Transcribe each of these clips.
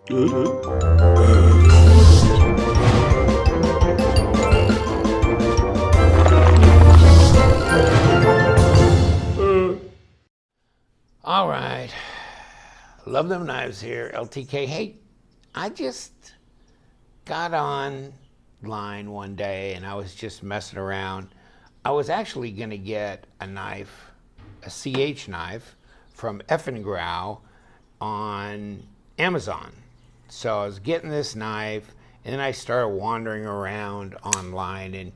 All right, love them knives here, LTK. Hey, I just got online one day and I was just messing around. I was actually gonna get a knife, a CH knife from Grau on Amazon. So I was getting this knife and then I started wandering around online and,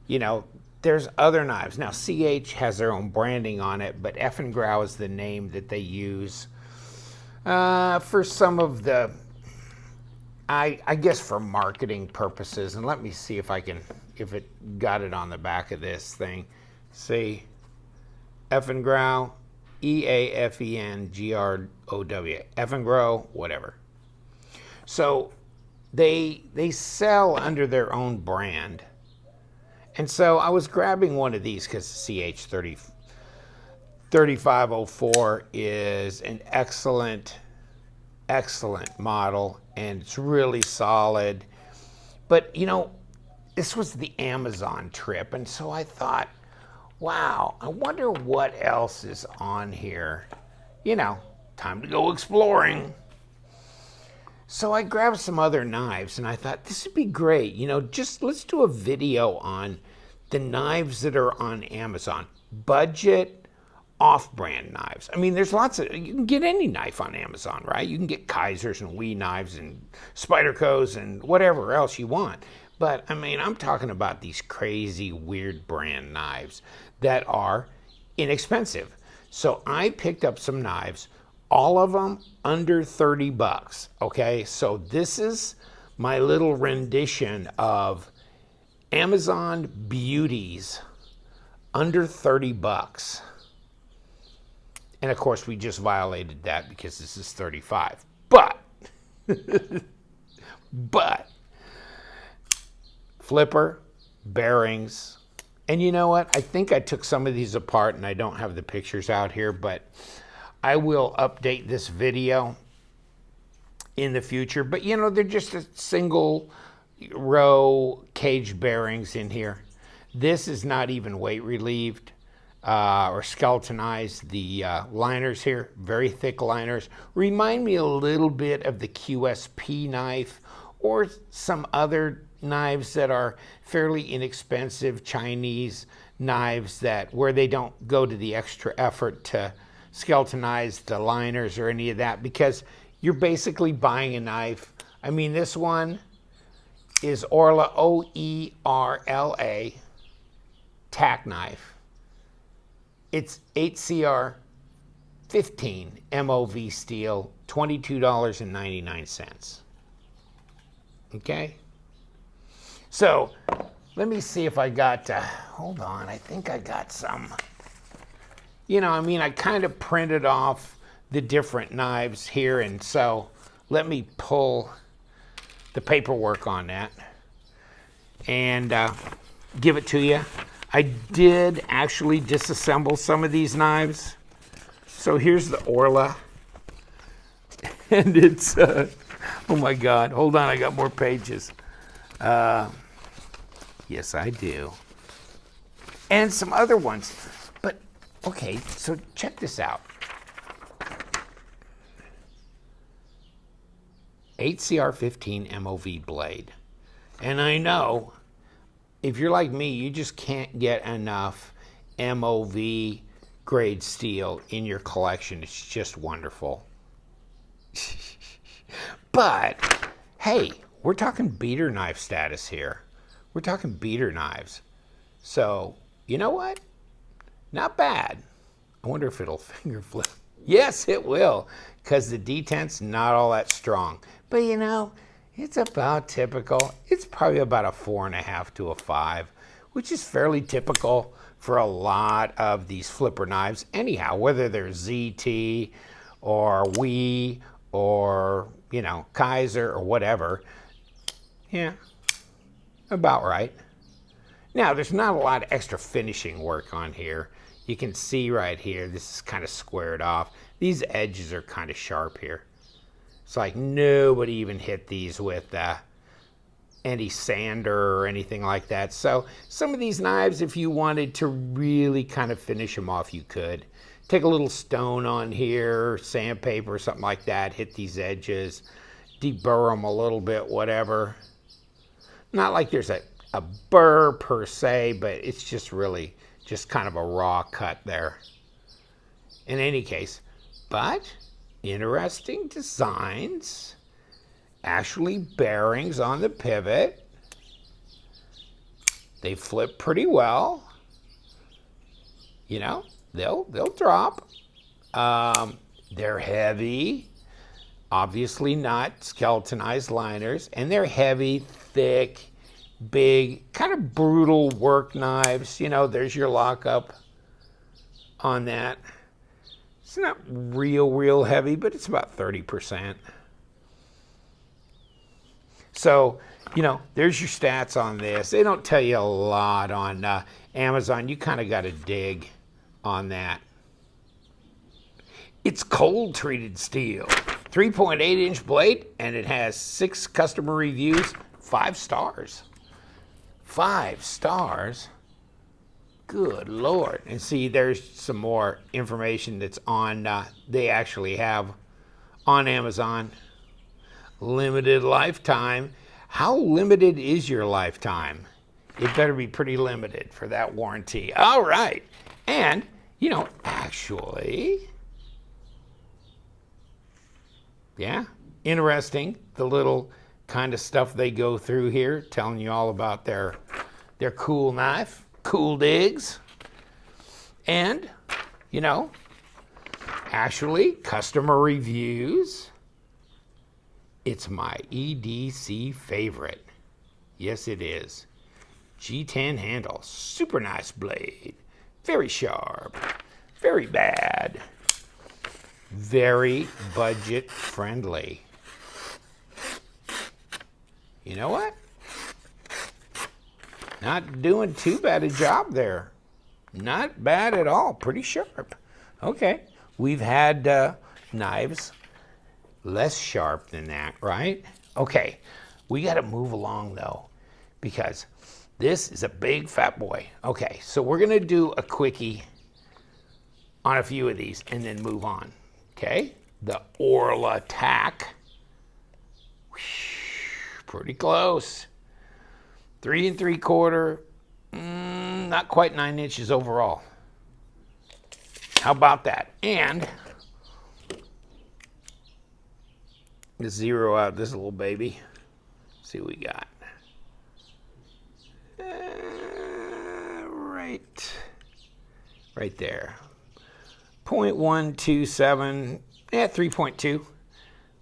you know, there's other knives. Now, CH has their own branding on it, but Grau is the name that they use for some of the, I guess for marketing purposes. And let me see if I can, if it got it on the back of this thing. See, Grau, EAFENGROW, Grau, whatever. So they sell under their own brand. And so I was grabbing one of these because CH3504 is an excellent model and it's really solid. But you know, this was the Amazon trip, and so I thought, wow, I wonder what else is on here. You know, time to go exploring. So I grabbed some other knives and I thought this would be great. You know, just let's do a video on the knives that are on Amazon. Budget, off-brand knives. I mean, there's lots of, you can get any knife on Amazon, right? You can get Kaisers and Wee knives and Spydercos and whatever else you want. But I mean, I'm talking about these crazy, weird brand knives that are inexpensive. So I picked up some knives, all of them under 30 bucks, okay? So this is my little rendition of Amazon beauties under 30 bucks. And of course, we just violated that because this is 35. But flipper, bearings, and you know what? I think I took some of these apart and I don't have the pictures out here, but I will update this video in the future. But you know, they're just a single row cage bearings in here. This is not even weight relieved or skeletonized. The liners here, very thick liners, remind me a little bit of the QSP knife or some other knives that are fairly inexpensive Chinese knives that where they don't go to the extra effort to skeletonize the liners or any of that, because you're basically buying a knife. I mean, this one is Oerla, O-E-R-L-A TAC Knife. It's 8CR 15 MOV steel, $22.99. Okay? So, let me see if I got, hold on, I think I got some. You know, I mean, I kind of printed off the different knives here, and so let me pull the paperwork on that and give it to you. I did actually disassemble some of these knives. So here's the Oerla, and it's, oh my God, hold on, I got more pages. Yes, I do. And some other ones. But, okay, so check this out. 8CR15 MOV blade. And I know, if you're like me, you just can't get enough MOV grade steel in your collection. It's just wonderful. But, hey, we're talking beater knife status here. We're talking beater knives. So, you know what? Not bad. I wonder if it'll finger flip. Yes, it will, because the detent's not all that strong. But you know, it's about typical. It's probably about a 4.5 to a 5, which is fairly typical for a lot of these flipper knives. Anyhow, whether they're ZT or Wee or, you know, Kaiser or whatever. Yeah, about right. Now, there's not a lot of extra finishing work on here. You can see right here, this is kind of squared off. These edges are kind of sharp here. It's like nobody even hit these with any sander or anything like that. So some of these knives, if you wanted to really kind of finish them off, you could. Take a little stone on here, sandpaper or something like that, hit these edges, deburr them a little bit, whatever. Not like there's a burr per se, but it's just really just kind of a raw cut there. In any case, but interesting designs. Actually bearings on the pivot. They flip pretty well. You know, they'll drop. They're heavy. Obviously not skeletonized liners. And they're heavy, thick, big, kind of brutal work knives. You know, there's your lockup on that. It's not real heavy, but it's about 30%. So, you know, there's your stats on this. They don't tell you a lot on Amazon. You kind of got to dig on that. It's cold treated steel, 3.8-inch blade, and it has 6 customer reviews, 5 stars. 5 stars? Good Lord. And see, there's some more information that's on, they actually have on Amazon. Limited lifetime. How limited is your lifetime? It better be pretty limited for that warranty. All right. And, you know, actually, yeah, interesting. The little kind of stuff they go through here, telling you all about their cool knife, cool digs. And, you know, actually, customer reviews. It's my EDC favorite. Yes, it is. G10 handle, super nice blade. Very sharp, very bad. Very budget friendly. You know what? Not doing too bad a job there. Not bad at all, pretty sharp. Okay, we've had knives less sharp than that, right? Okay, we got to move along though, because this is a big fat boy. Okay, so we're going to do a quickie on a few of these and then move on. Okay, the Oerla TAC. Pretty close. 3 3/4, not quite 9 inches overall. How about that? And let's zero out this little baby. See what we got. Right there. 0.127, 3.2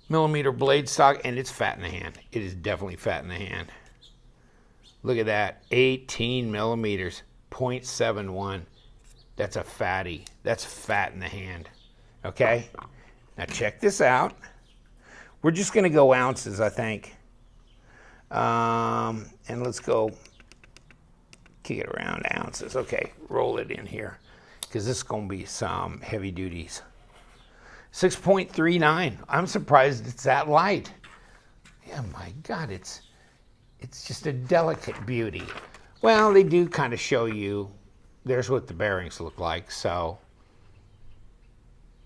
millimeter blade stock, and it's fat in the hand. It is definitely fat in the hand. Look at that, 18 millimeters, 0.71. That's a fatty. That's fat in the hand. Okay? Now check this out. We're just going to go ounces, I think. And let's go kick it around ounces. Okay, roll it in here, because this is going to be some heavy duties. 6.39. I'm surprised it's that light. Yeah, my God, it's just a delicate beauty. Well, they do kind of show you, there's what the bearings look like, so,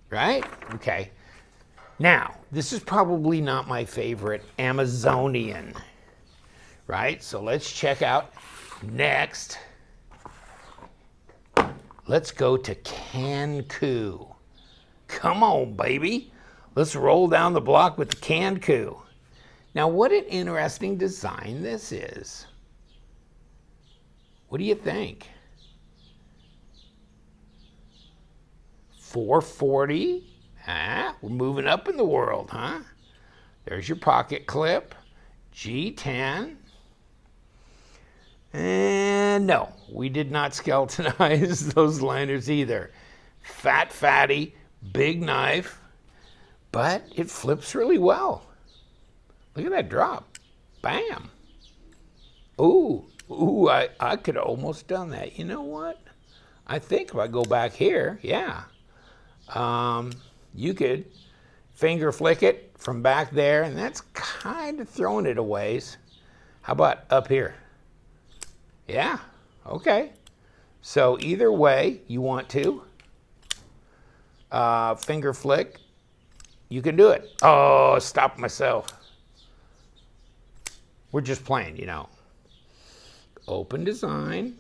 right? Okay. Now, this is probably not my favorite Amazonian, right? So let's check out next. Let's go to Canku. Come on, baby. Let's roll down the block with the Canku. Now, what an interesting design this is. What do you think? 440. We're moving up in the world, huh? There's your pocket clip. G10. And no, we did not skeletonize those liners either. Fatty, big knife, but it flips really well. Look at that drop. Bam. Ooh, I could have almost done that. You know what? I think if I go back here, yeah. You could finger flick it from back there, and that's kind of throwing it a ways. How about up here? Yeah, okay. So either way you want to, finger flick, you can do it. Oh, stop myself. We're just playing, you know. Open design.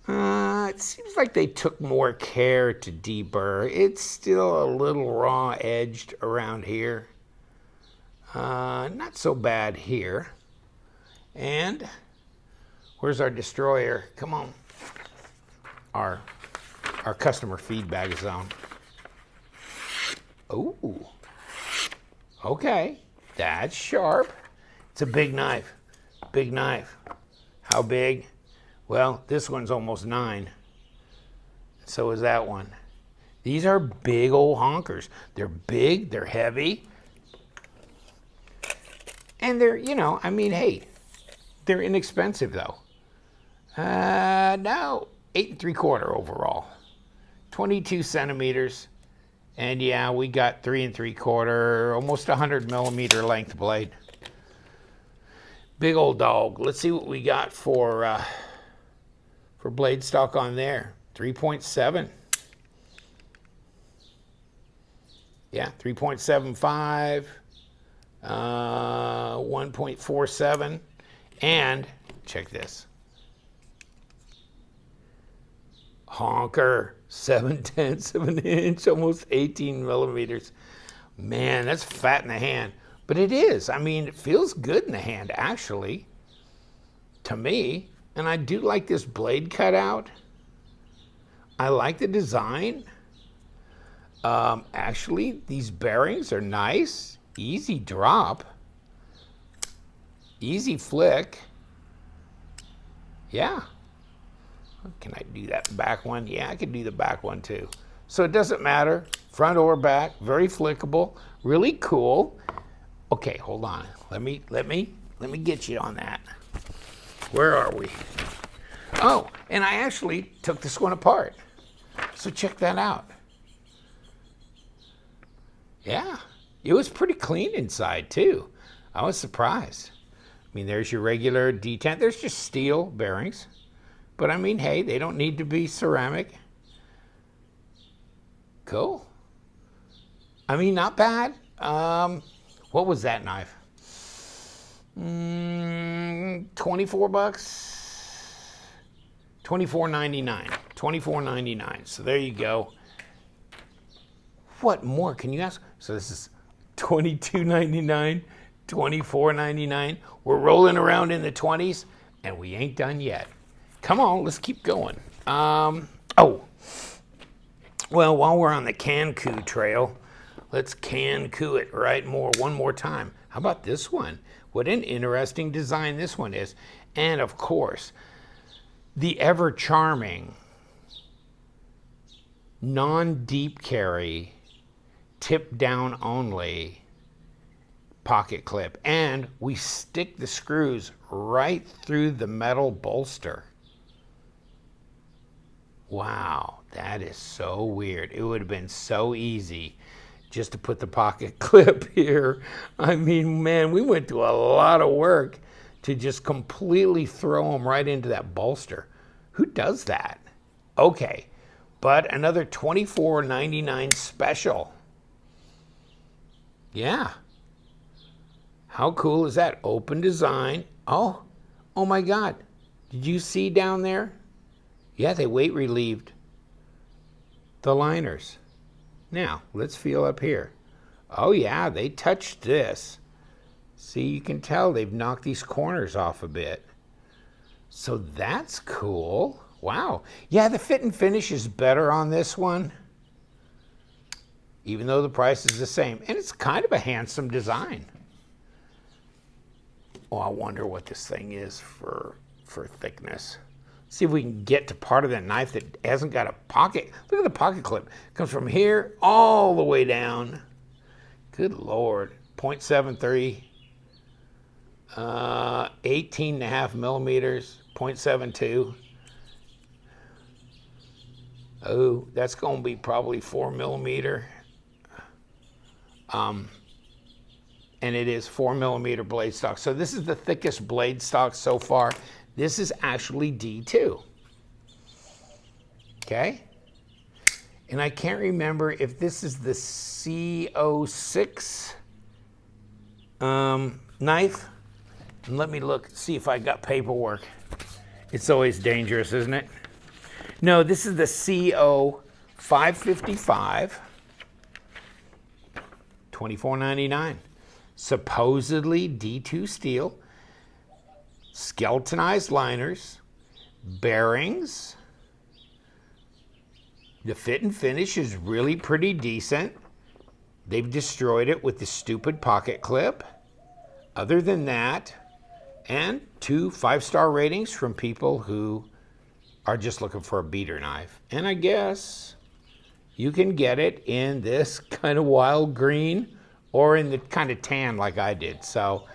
It seems like they took more care to deburr. It's still a little raw edged around here. Not so bad here. And where's our destroyer? Come on. Our customer feedback zone. Ooh. Okay. That's sharp. It's a big knife. Big knife. How big? Well, this one's almost 9. So is that one. These are big old honkers. They're big, they're heavy. And they're, you know, I mean, hey, they're inexpensive though. No, 8 3/4 overall. 22 centimeters. And yeah, we got 3 3/4, almost 100 millimeter length blade. Big old dog. Let's see what we got for blade stock on there. 3.7. Yeah, 3.75, 1.47, and check this. Honker, 7/10 of an inch, almost 18 millimeters. Man, that's fat in the hand. But it is. I mean, it feels good in the hand, actually, to me. And I do like this blade cutout. I like the design. Actually, these bearings are nice. Easy drop. Easy flick. Yeah. Can I do that back one? Yeah, I can do the back one too. So it doesn't matter, front or back. Very flickable. Really cool. Okay, hold on. Let me get you on that. Where are we? Oh, and I actually took this one apart. So check that out. Yeah, it was pretty clean inside too. I was surprised. I mean, there's your regular detent. There's just steel bearings. But I mean, hey, they don't need to be ceramic. Cool. I mean, not bad. What was that knife? 24 bucks. $24.99. $24.99. So there you go. What more can you ask? So this is $22.99, $24.99. We're rolling around in the 20s, and we ain't done yet. Come on, let's keep going. Oh, well, while we're on the Canku trail, let's Canku it one more time. How about this one? What an interesting design this one is. And of course, the ever charming non-deep carry, tip down only pocket clip. And we stick the screws right through the metal bolster. Wow, that is so weird. It would have been so easy just to put the pocket clip here. I mean, man, we went through a lot of work to just completely throw them right into that bolster. Who does that? Okay, but another $24.99 special. Yeah. How cool is that? Open design. Oh my God. Did you see down there? Yeah, they weight relieved the liners. Now, let's feel up here. Oh yeah, they touched this. See, you can tell they've knocked these corners off a bit. So that's cool. Wow. Yeah, the fit and finish is better on this one, even though the price is the same. And it's kind of a handsome design. Oh, I wonder what this thing is for thickness. See if we can get to part of that knife that hasn't got a pocket. Look at the pocket clip. It comes from here all the way down. Good Lord. 0.73. 18.5 millimeters. 0.72. Oh, that's going to be probably 4mm. And it is 4mm blade stock. So this is the thickest blade stock so far. This is actually D2. Okay? And I can't remember if this is the C06 knife. And let me look, see if I got paperwork. It's always dangerous, isn't it? No, this is the C0555, $24.99. Supposedly D2 steel, skeletonized liners, bearings. The fit and finish is really pretty decent. They've destroyed it with the stupid pocket clip. Other than that, and 2 5-star ratings from people who are just looking for a beater knife. And I guess you can get it in this kind of wild green or in the kind of tan like I did. So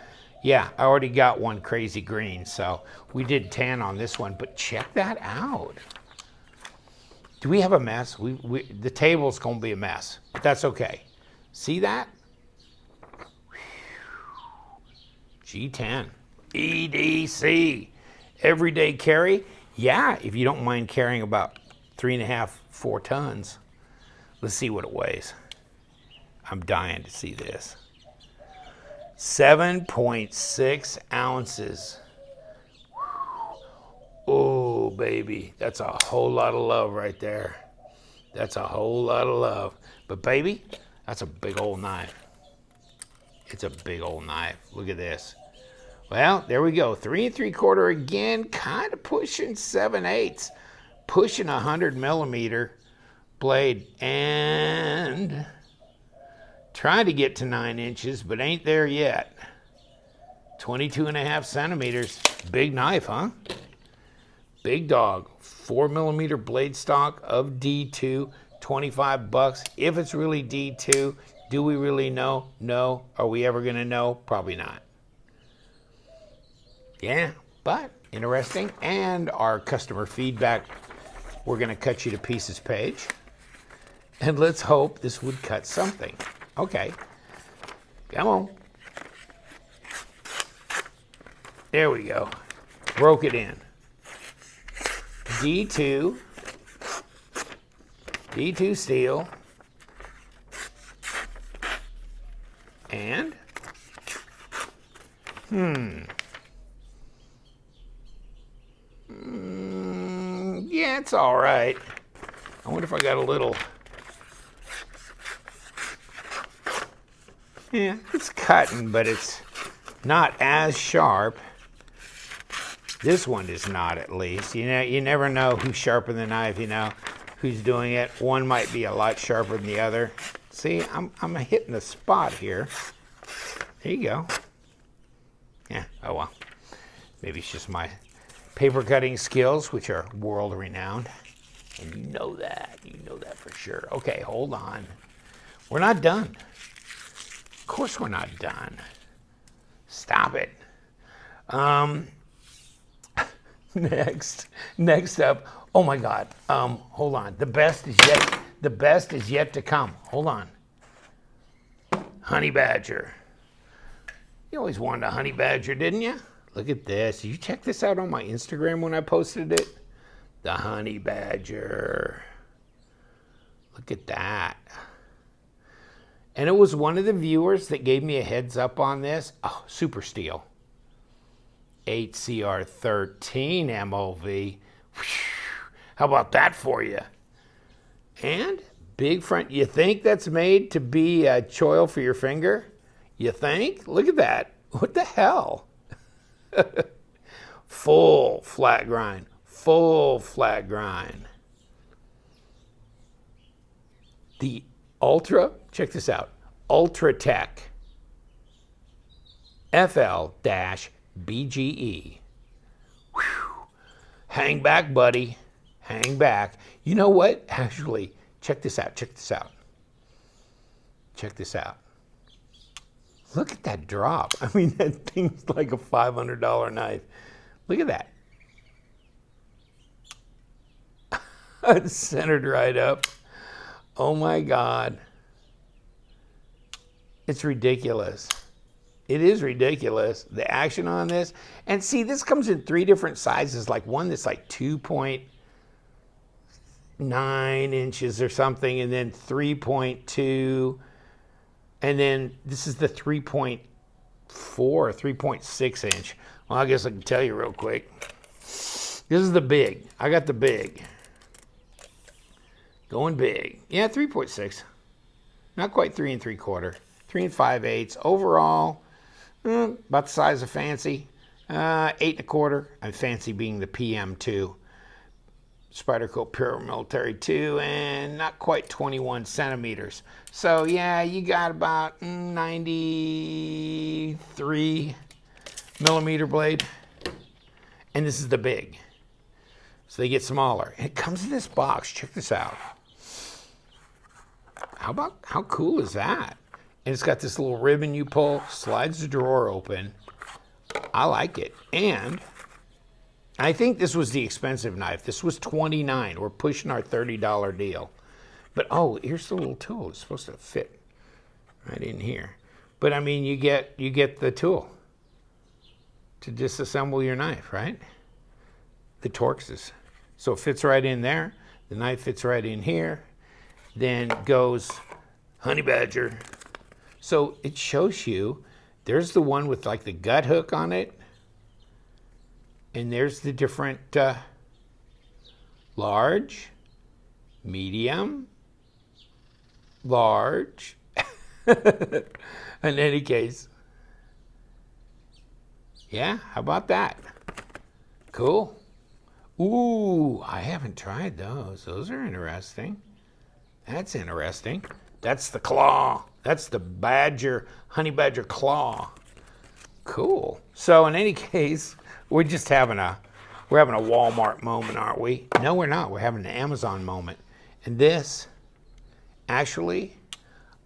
yeah, I already got one crazy green. So we did tan on this one, but check that out. Do we have a mess? The table's gonna be a mess, but that's okay. See that? G10, EDC, everyday carry. Yeah, if you don't mind carrying about 3.5, 4 tons. Let's see what it weighs. I'm dying to see this. 7.6 ounces. Oh, baby, that's a whole lot of love right there. That's a whole lot of love. But baby, that's a big old knife. It's a big old knife. Look at this. Well, there we go. 3 3/4 again, kind of pushing 7/8, pushing 100mm blade, and trying to get to 9 inches, but ain't there yet. 22.5 centimeters. Big knife, huh? Big dog. 4mm blade stock of D2, $25. If it's really D2, do we really know? No. Are we ever gonna know? Probably not. Yeah, but interesting. And our customer feedback, we're gonna cut you to pieces page. And let's hope this would cut something. Okay, come on. There we go. Broke it in. D2 steel, and yeah, it's all right. I wonder if I got a little. Yeah, it's cutting, but it's not as sharp. This one is not, at least. You know, you never know who's sharpening the knife, you know, who's doing it. One might be a lot sharper than the other. See, I'm hitting the spot here. There you go. Yeah, oh well. Maybe it's just my paper cutting skills, which are world renowned. And you know that for sure. Okay, hold on. We're not done. Of course we're not done. Stop it. Next up, oh my God, hold on. The best is yet to come. Hold on. Honey Badger. You always wanted a Honey Badger, didn't you? Look at this. Did you check this out on my Instagram when I posted it? The Honey Badger. Look at that. And it was one of the viewers that gave me a heads up on this. Oh, super steel. 8CR13 MOV. How about that for you? And big front. You think that's made to be a choil for your finger? You think? Look at that. What the hell? Full flat grind. Full flat grind. The Ultra, check this out. Ultra TAC FL-BGE. Whew. Hang back, buddy. Hang back. You know what? Actually, check this out. Check this out. Check this out. Look at that drop. I mean, that thing's like a $500 knife. Look at that. It's centered right up. Oh my God. It's ridiculous. It is ridiculous, the action on this. And see, this comes in 3 different sizes, like one that's like 2.9 inches or something, and then 3.2, and then this is the 3.4, 3.6 inch. Well, I guess I can tell you real quick. This is the big. I got the big. Going big. Yeah, 3.6. Not quite 3 3/4. 3 5/8. Overall, about the size of Fancy. 8 1/4. And Fancy being the PM2. Spyderco Pure Military 2, and not quite 21 centimeters. So yeah, you got about 93 millimeter blade. And this is the big. So they get smaller. And it comes in this box. Check this out. How cool is that? And it's got this little ribbon you pull, slides the drawer open. I like it. And I think this was the expensive knife. This was $29. We're pushing our $30 deal. But oh, here's the little tool. It's supposed to fit right in here. But I mean, you get the tool to disassemble your knife, right? The Torxes. So it fits right in there. The knife fits right in here. Then goes Honey Badger. So it shows you, there's the one with like the gut hook on it. And there's the different large, medium, large. In any case. Yeah, how about that? Cool. Ooh, I haven't tried those. Those are interesting. That's interesting. That's the claw. That's the Badger, Honey Badger claw. Cool. So in any case, we're just having a Walmart moment, aren't we? No, we're not. We're having an Amazon moment. And this, actually,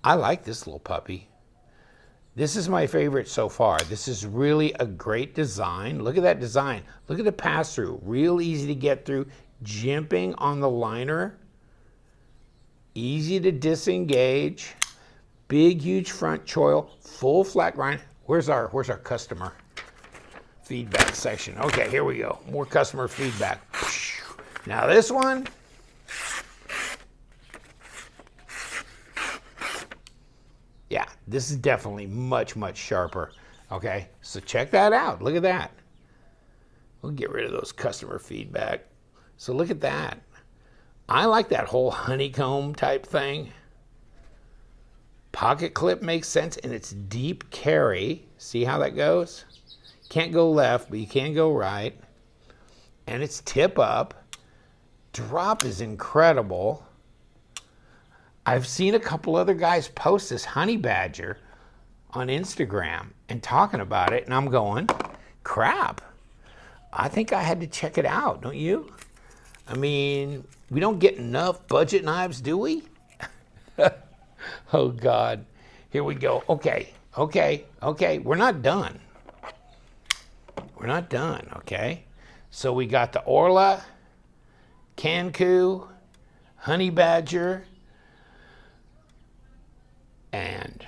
I like this little puppy. This is my favorite so far. This is really a great design. Look at that design. Look at the pass-through. Real easy to get through. Jimping on the liner. Easy to disengage. Big, huge front choil. Full flat grind. Where's our customer feedback section? Okay, here we go. More customer feedback. Now this one. Yeah, this is definitely much, much sharper. Okay, so check that out. Look at that. We'll get rid of those customer feedback. So look at that. I like that whole honeycomb type thing. Pocket clip makes sense, and it's deep carry. See how that goes? Can't go left, but you can go right. And it's tip up. Drop is incredible. I've seen a couple other guys post this Honey Badger on Instagram and talking about it, and I'm going, crap. I think I had to check it out, don't you? I mean, we don't get enough budget knives, do we? Oh, God. Here we go. Okay. We're not done. We're not done, okay? So we got the Oerla, Canku, Honey Badger, and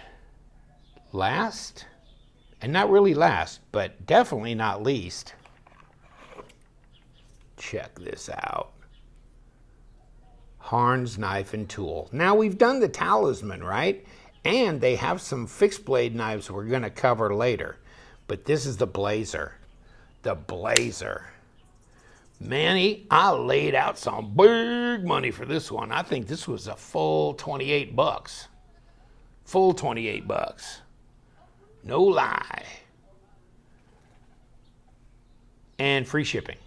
last, and not really last, but definitely not least, check this out. Harnds knife and tool. Now we've done the Talisman, right? And they have some fixed blade knives we're going to cover later. But this is the Blazer. The Blazer. Manny, I laid out some big money for this one. I think this was a full 28 bucks. Full 28 bucks. No lie. And free shipping.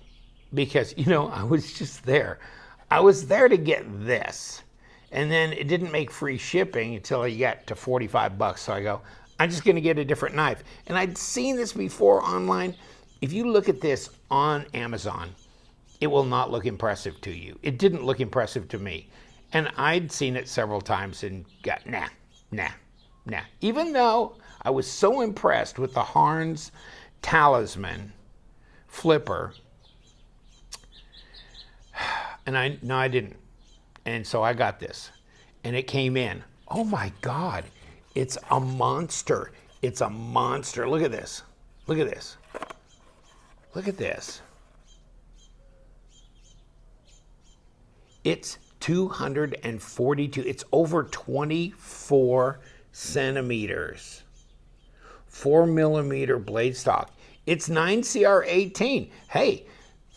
Because, you know, I was just there. I was there to get this. And then it didn't make free shipping until you got to 45 bucks. So I go, I'm just going to get a different knife. And I'd seen this before online. If you look at this on Amazon, it will not look impressive to you. It didn't look impressive to me. And I'd seen it several times and got, nah. Even though I was so impressed with the Harnds Talisman flipper, And no, I didn't. And so I got this. And it came in. Oh my God. It's a monster. It's a monster. Look at this. Look at this. Look at this. It's 242. It's over 24 centimeters. 4mm blade stock. It's 9CR18. Hey,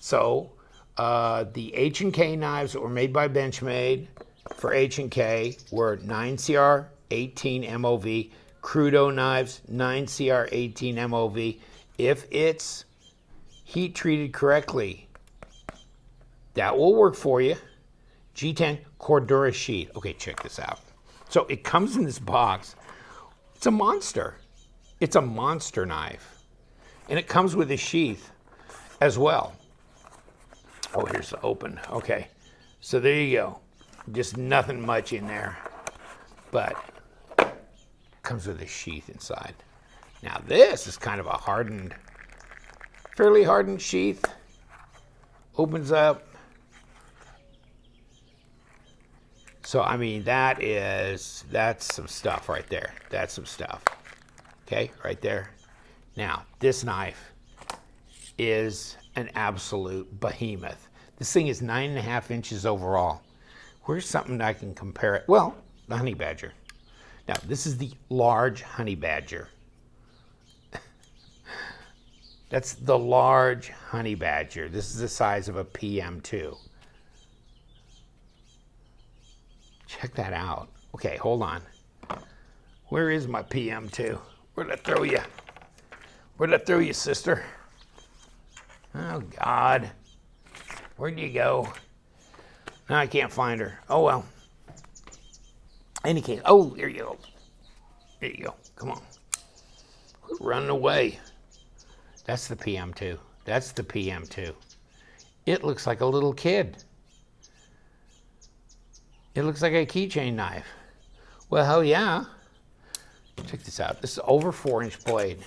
so the H&K knives that were made by Benchmade for H&K were 9CR18 MOV. Crudo knives, 9CR18 MOV. If it's heat treated correctly, that will work for you. G10 Cordura sheath. Okay, check this out. So it comes in this box. It's a monster. It's a monster knife. And it comes with a sheath as well. Oh, here's the open. Okay, so there you go. Just nothing much in there, but it comes with a sheath inside. Now this is kind of a hardened, fairly hardened sheath. Opens up. So, I mean, that's some stuff right there. That's some stuff. Okay, right there. Now, this knife is an absolute behemoth. This thing is 9.5 inches overall. Where's something I can compare it? Well, the Honey Badger. Now, this is the large Honey Badger. That's the large Honey Badger. This is the size of a PM2. Check that out. Okay, hold on. Where is my PM2? Where'd I throw you? Where'd I throw you, sister? Oh, God. Where'd you go? No, I can't find her. Oh, well. Any case. Oh, there you go. There you go. Come on. Quit running away. That's the PM2. That's the PM2. It looks like a little kid. It looks like a keychain knife. Well, hell yeah. Check this out. This is over 4-inch blade.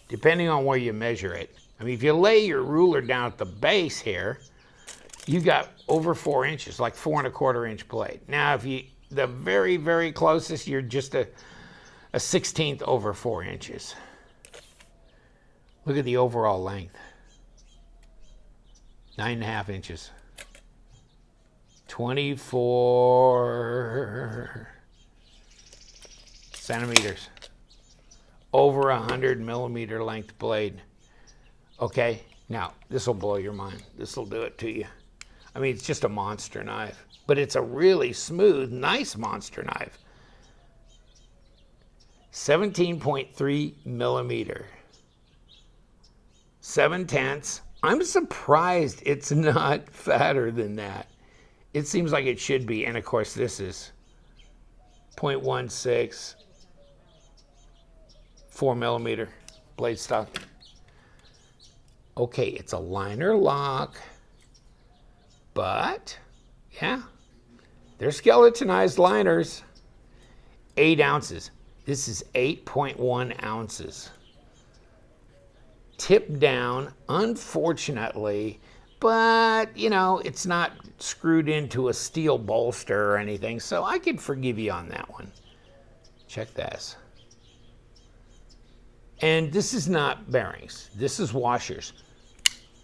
Depending on where you measure it. I mean, if you lay your ruler down at the base here, you got over 4 inches, like 4¼ inch blade. Now, if you, the very, very closest, you're just a 1/16 over 4 inches. Look at the overall length. 9.5 inches. 24 centimeters. Over 100mm length blade. Okay, now this will blow your mind. This will do it to you. I mean, it's just a monster knife, but it's a really smooth, nice monster knife. 17.3mm. 7/10. I'm surprised it's not fatter than that. It seems like it should be, and of course this is 0.16, 4mm blade stock. Okay, it's a liner lock, but yeah, they're skeletonized liners. 8 ounces. This is 8.1 ounces. Tip down, unfortunately, but you know, it's not screwed into a steel bolster or anything, so I could forgive you on that one. Check this. And this is not bearings, this is washers.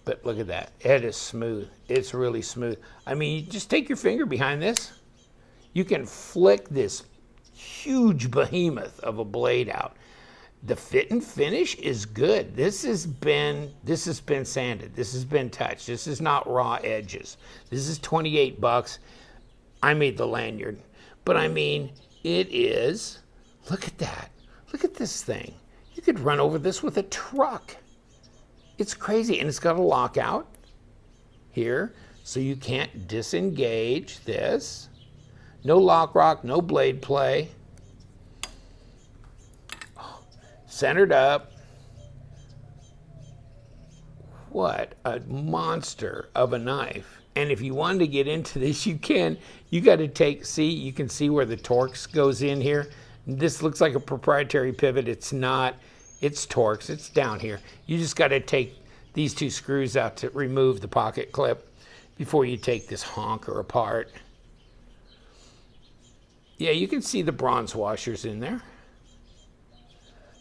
But look at that, it is smooth. It's really smooth. I mean, you just take your finger behind this. You can flick this huge behemoth of a blade out. The fit and finish is good. This has been sanded. This has been touched. This is not raw edges. This is $28. I made the lanyard. But I mean, it is, look at that. Look at this thing. You could run over this with a truck. It's crazy. And it's got a lockout here, so you can't disengage this. No lock rock, no blade play. Centered up. What a monster of a knife. And if you wanted to get into this, you can. You got to take, see, you can see where the Torx goes in here. This looks like a proprietary pivot. It's not. It's Torx. It's down here. You just got to take these 2 screws out to remove the pocket clip. before you take this honker apart. Yeah, you can see the bronze washers in there.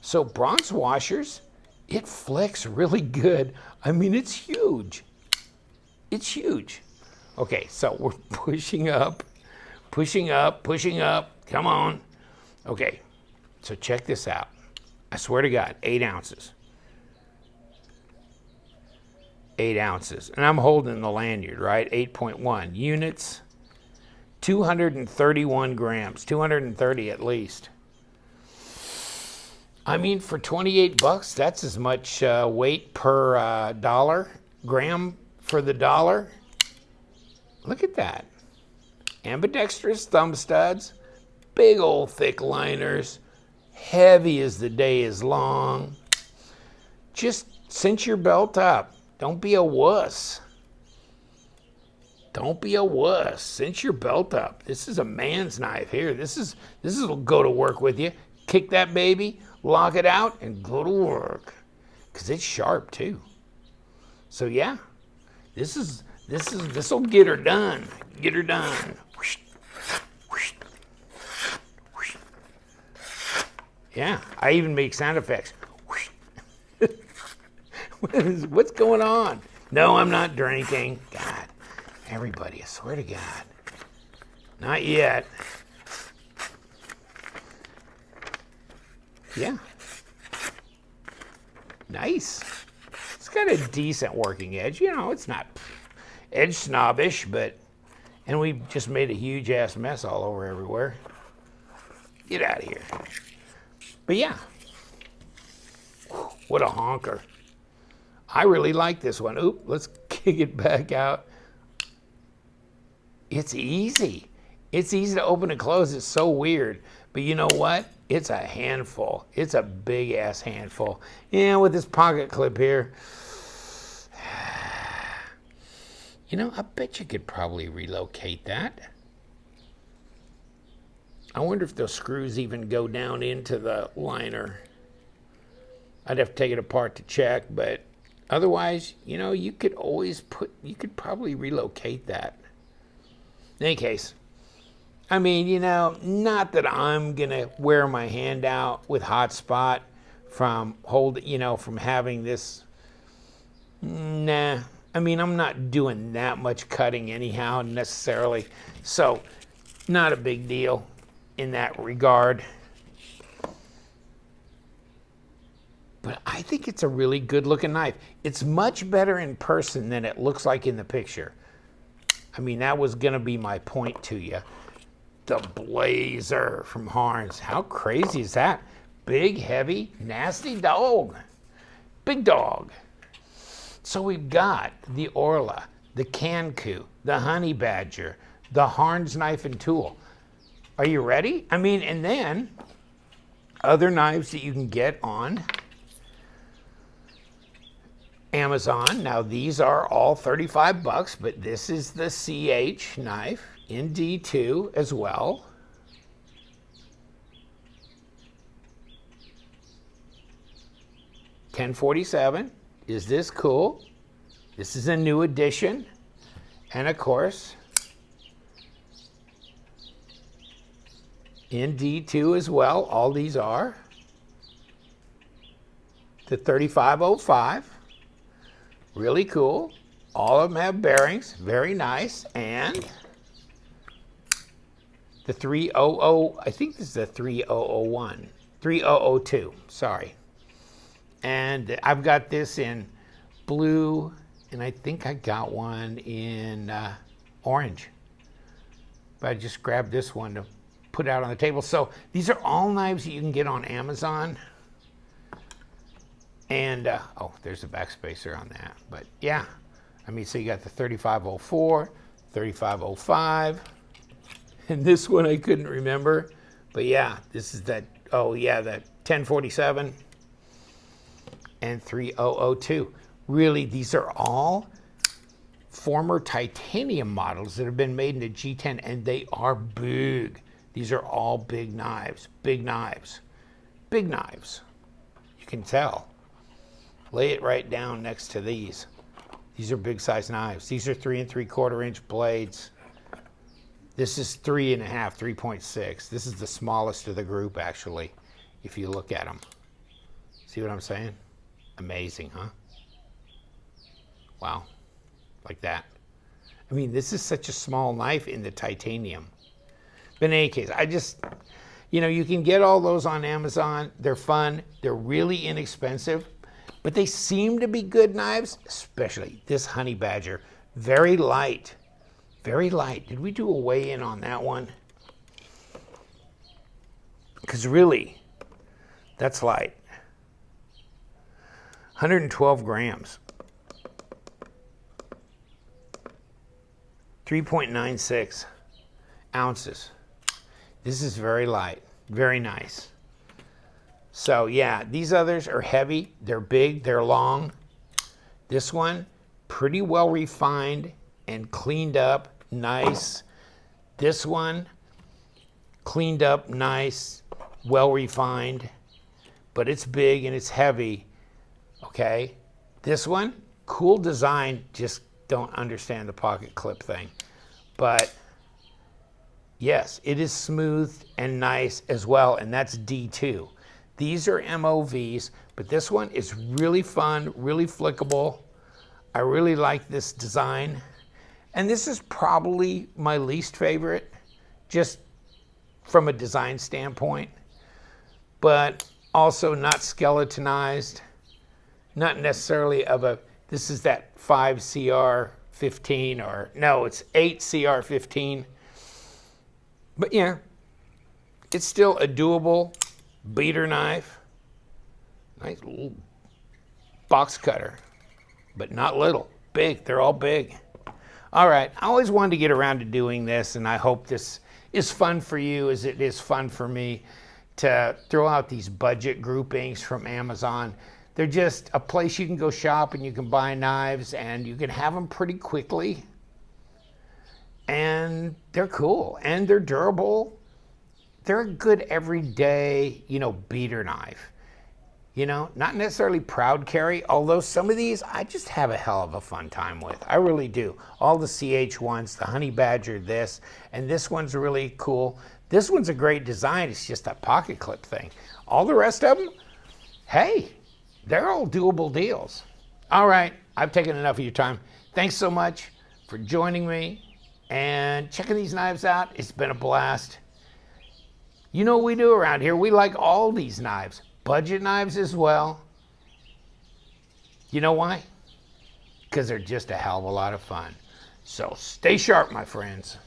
So bronze washers, it flicks really good. I mean, it's huge. It's huge. Okay, so we're pushing up, pushing up, pushing up. Come on. Okay, so check this out. I swear to God, 8 ounces. 8 ounces. And I'm holding the lanyard, right? 8.1 units, 231 grams, 230 at least. I mean, for 28 bucks, that's as much weight per gram for the dollar. Look at that. Ambidextrous thumb studs, big old thick liners, heavy as the day is long. Just cinch your belt up. Don't be a wuss. Don't be a wuss. Cinch your belt up. This is a man's knife here. This will go to work with you. Kick that baby, lock it out, and go to work. Because it's sharp too. So yeah, this'll get her done. Get her done. Yeah, I even make sound effects. What's going on? No, I'm not drinking. God, everybody, I swear to God. Not yet. Yeah. Nice. It's got a decent working edge. You know, it's not edge snobbish, but, and we just made a huge ass mess all over everywhere. Get out of here. But yeah. What a honker. I really like this one. Oop, let's kick it back out. It's easy. It's easy to open and close. It's so weird. But you know what? It's a handful. It's a big ass handful. Yeah, with this pocket clip here. You know, I bet you could probably relocate that. I wonder if those screws even go down into the liner. I'd have to take it apart to check, but otherwise, you know, you could probably relocate that. In any case, I mean, you know, not that I'm gonna wear my hand out with hot spot from from having this. Nah, I mean, I'm not doing that much cutting anyhow necessarily, so not a big deal in that regard. But I think it's a really good looking knife. It's much better in person than it looks like in the picture. I mean, that was gonna be my point to you. The Blazer from Harnds. How crazy is that? Big, heavy, nasty dog. Big dog. So we've got the Oerla, the Canku, the Honey Badger, the Harnds knife and tool. Are you ready? I mean, and then other knives that you can get on Amazon. Now these are all 35 bucks, but this is the CH knife in D2 as well. $10.47. Is this cool? This is a new edition. And of course, in D2 as well, all these are. The 3505. Really cool. All of them have bearings. Very nice. And the 300, I think this is the 3001. 3002, sorry. And I've got this in blue, and I think I got one in orange. But I just grabbed this one to put out on the table. So these are all knives that you can get on Amazon. And, oh, there's a backspacer on that. But yeah, I mean, so you got the 3504, 3505, and this one I couldn't remember. But yeah, this is that, oh yeah, that 1047 and 3002. Really, these are all former titanium models that have been made into G10, and they are big. These are all big knives, big knives, big knives. You can tell. Lay it right down next to these. These are big size knives. These are 3 3/4 inch blades. This is 3.5, 3.6. This is the smallest of the group, actually, if you look at them. See what I'm saying? Amazing, huh? Wow, like that. I mean, this is such a small knife in the titanium. But in any case, I just, you can get all those on Amazon. They're fun. They're really inexpensive, but they seem to be good knives, especially this Honey Badger. Very light, very light. Did we do a weigh-in on that one? Because really, that's light. 112 grams. 3.96 ounces. This is very light, very nice. So yeah, these others are heavy, they're big, they're long. This one, pretty well refined and cleaned up, nice. This one, cleaned up, nice, well refined, but it's big and it's heavy, okay? This one, cool design, just don't understand the pocket clip thing. But yes, it is smooth and nice as well, and that's D2. These are MOVs, but this one is really fun, really flickable. I really like this design. And this is probably my least favorite, just from a design standpoint, but also not skeletonized, not necessarily of a, this is that 5CR15, or no, it's 8CR15. But yeah, it's still a doable beater knife. Nice little box cutter, but not little, big. They're all big. All right, I always wanted to get around to doing this, and I hope this is fun for you as it is fun for me to throw out these budget groupings from Amazon. They're just a place you can go shop and you can buy knives and you can have them pretty quickly. And they're cool and they're durable. They're a good everyday, beater knife. Not necessarily proud carry, although some of these I just have a hell of a fun time with. I really do. All the CH ones, the Honey Badger, this, and this one's really cool. This one's a great design. It's just that pocket clip thing. All the rest of them, hey, they're all doable deals. All right, I've taken enough of your time. Thanks so much for joining me and checking these knives out. It's been a blast. You know what we do around here. We like all these knives. Budget knives as well. You know why? Because they're just a hell of a lot of fun. So stay sharp, my friends.